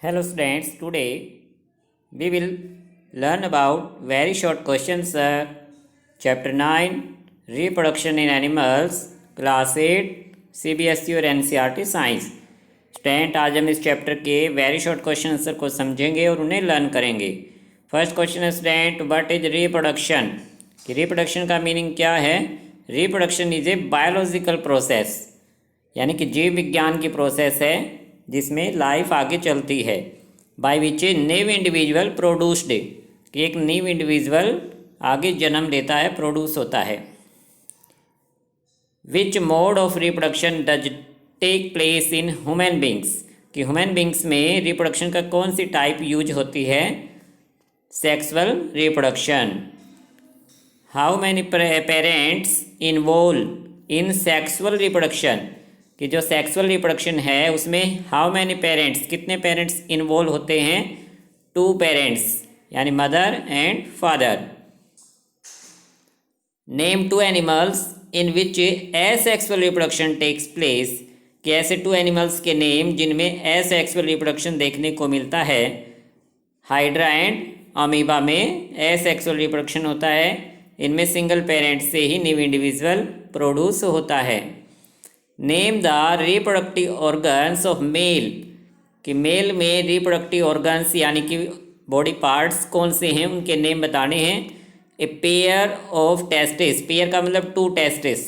Hello students, today we will learn about very short questions, chapter 9 reproduction in animals, class 8 CBSE और NCERT science. Student आज हम इस chapter के very short question answer को समझेंगे और उन्हें लर्न करेंगे। फर्स्ट क्वेश्चन है स्टूडेंट, व्हाट इज रिप्रोडक्शन? कि रिप्रोडक्शन का मीनिंग क्या है? Reproduction is a biological process, यानी कि जीव विज्ञान की प्रोसेस है जिसमें लाइफ आगे चलती है। By which a new individual produced, कि एक न्यू इंडिविजुअल आगे जन्म लेता है, प्रोड्यूस होता है। Which mode of reproduction does take place in human beings, कि ह्यूमन बींग्स में रिप्रोडक्शन का कौन सी टाइप यूज होती है? Sexual reproduction. How many parents involved in sexual reproduction, कि जो सेक्सुअल रिप्रोडक्शन है उसमें हाउ मैनी पेरेंट्स, कितने पेरेंट्स इन्वॉल्व होते हैं? 2 पेरेंट्स, यानी mother and father. Name 2 animals in which asexual reproduction takes place, कि ऐसे 2 एनिमल्स के नेम जिनमें एसेक्सुअल रिप्रोडक्शन देखने को मिलता है। हाइड्रा एंड अमीबा में एसेक्सुअल रिप्रोडक्शन होता है, इनमें सिंगल पेरेंट से ही न्यू इंडिविजुअल प्रोड्यूस होता है। Name the reproductive organs of male, कि मेल में रिप्रोडक्टिव ऑर्गन्स यानी कि बॉडी पार्ट्स कौन से हैं, उनके नेम बताने हैं। ए पेयर ऑफ टेस्टिस, पेयर का मतलब 2 टेस्टिस,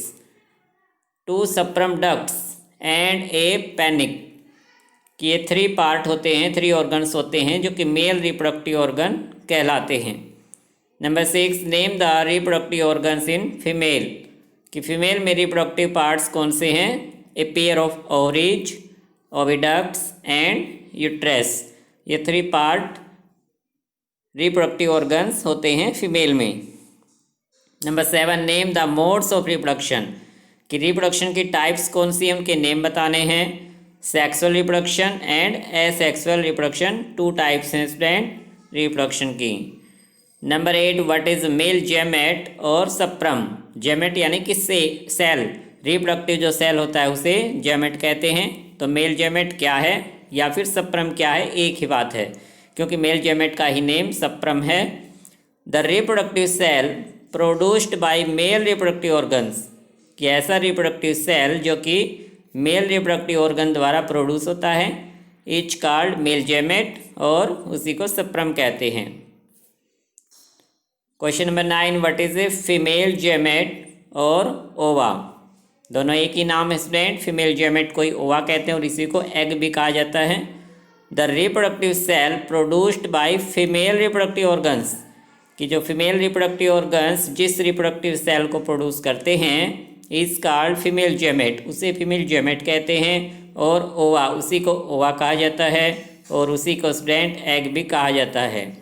2 सप्रम डक्ट्स एंड ए पेनिक, कि ये 3 पार्ट होते हैं, 3 ऑर्गन्स होते हैं जो कि मेल रिप्रोडक्टिव ऑर्गन कहलाते हैं। Number 6, name the reproductive organs in female, कि फीमेल में रिप्रोडक्टिव पार्ट्स कौन से हैं? ए pair of ovaries, oviducts and uterus, ये 3 पार्ट रिप्रोडक्टिव ऑर्गन्स होते हैं फीमेल में। Number 7, name the modes of reproduction, कि रिप्रोडक्शन की टाइप्स कौन सी हैं, उनके नेम बताने हैं। Sexual reproduction and asexual reproduction, 2 types हैं स्टूडेंट रिप्रोडक्शन की। नंबर 8, व्हाट इज मेल जेमेट और सप्रम? जेमेट यानी कि सेल, रिप्रोडक्टिव जो सेल होता है उसे जेमेट कहते हैं। तो मेल जेमेट क्या है या फिर सप्रम क्या है, एक ही बात है, क्योंकि मेल जेमेट का ही नेम सप्रम है। The reproductive cell produced by male reproductive organs, कि ऐसा रिप्रोडक्टिव सेल जो कि मेल रिप्रोडक्टिव ऑर्गन द्वारा प्रोड्यूस होता है, इच कॉल्ड मेल जेमेट, और उसी को सप्रम कहते हैं। Question number 9, what is a female gamete और ओवा? दोनों एक ही नाम है स्टूडेंट, फीमेल जेमेट को ही ओवा कहते हैं और इसी को एग भी कहा जाता है। The reproductive cell produced by female reproductive organs, कि जो फीमेल रिप्रोडक्टिव ऑर्गन्स जिस रिप्रोडक्टिव सेल को प्रोड्यूस करते हैं, इज कॉल्ड फीमेल जेमेट, उसे फीमेल जेमेट कहते हैं। और ओवा, उसी को ओवा कहा जाता है और उसी को स्टूडेंट एग भी कहा जाता है।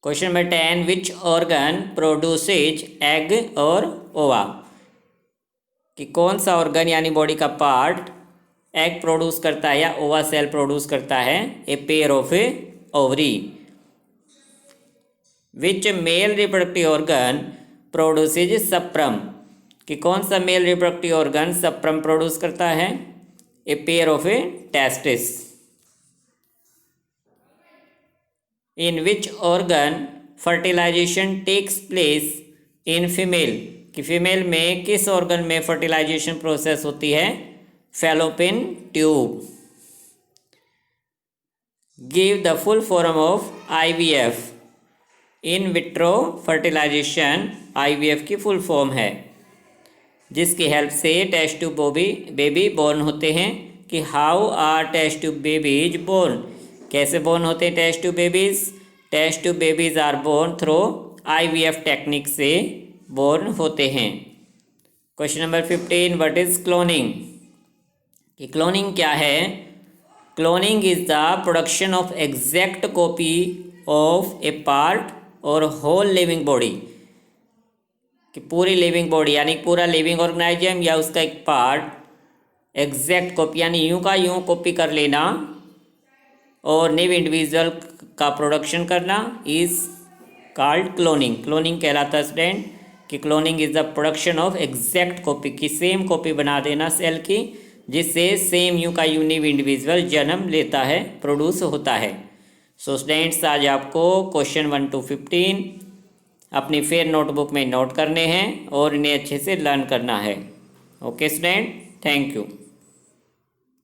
Question number 10, which organ produces egg और ओवा, कि कौन सा ऑर्गन यानी बॉडी का पार्ट एग प्रोड्यूस करता है या ओवा सेल प्रोड्यूस करता है? A pair of ovary. Which male reproductive organ produces sperm, कि कौन सा male reproductive organ sperm produce करता है? A pair of testis. In which organ fertilization takes place in female, कि फीमेल में किस ऑर्गन में फर्टिलाइजेशन प्रोसेस होती है? Fallopian tube. Give the full form of IVF, in vitro fertilization IVF की full form है, जिसकी हेल्प से टेस्ट ट्यूब बेबी बोर्न होते हैं। कि how are test tube babies born, कैसे बोर्न होते हैं test tube babies? Test tube babies are born through IVF technique से बोर्न होते हैं। Question number 15, what is cloning? कि क्लोनिंग क्या है? Cloning is the production of exact copy of a part or whole living body, कि पूरी living body यानी पूरा लिविंग ऑर्गेनाइजम या उसका एक पार्ट एग्जैक्ट कॉपी यानी यूं का यूं कॉपी कर लेना और न्यू इंडिविजुअल का प्रोडक्शन करना, इज कॉल्ड क्लोनिंग। क्लोनिंग कहलाता है स्टूडेंट कि cloning is the production of exact copy, की सेम कॉपी बना देना सेल की जिससे सेम यू का यूनिक इंडिविजुअल जन्म लेता है, प्रोड्यूस होता है। सो स्टूडेंट्स, आज आपको क्वेश्चन 1 to 15 अपनी फेयर नोटबुक में नोट करने हैं और इन्हें अच्छे से लर्न करना है। Okay student, thank you.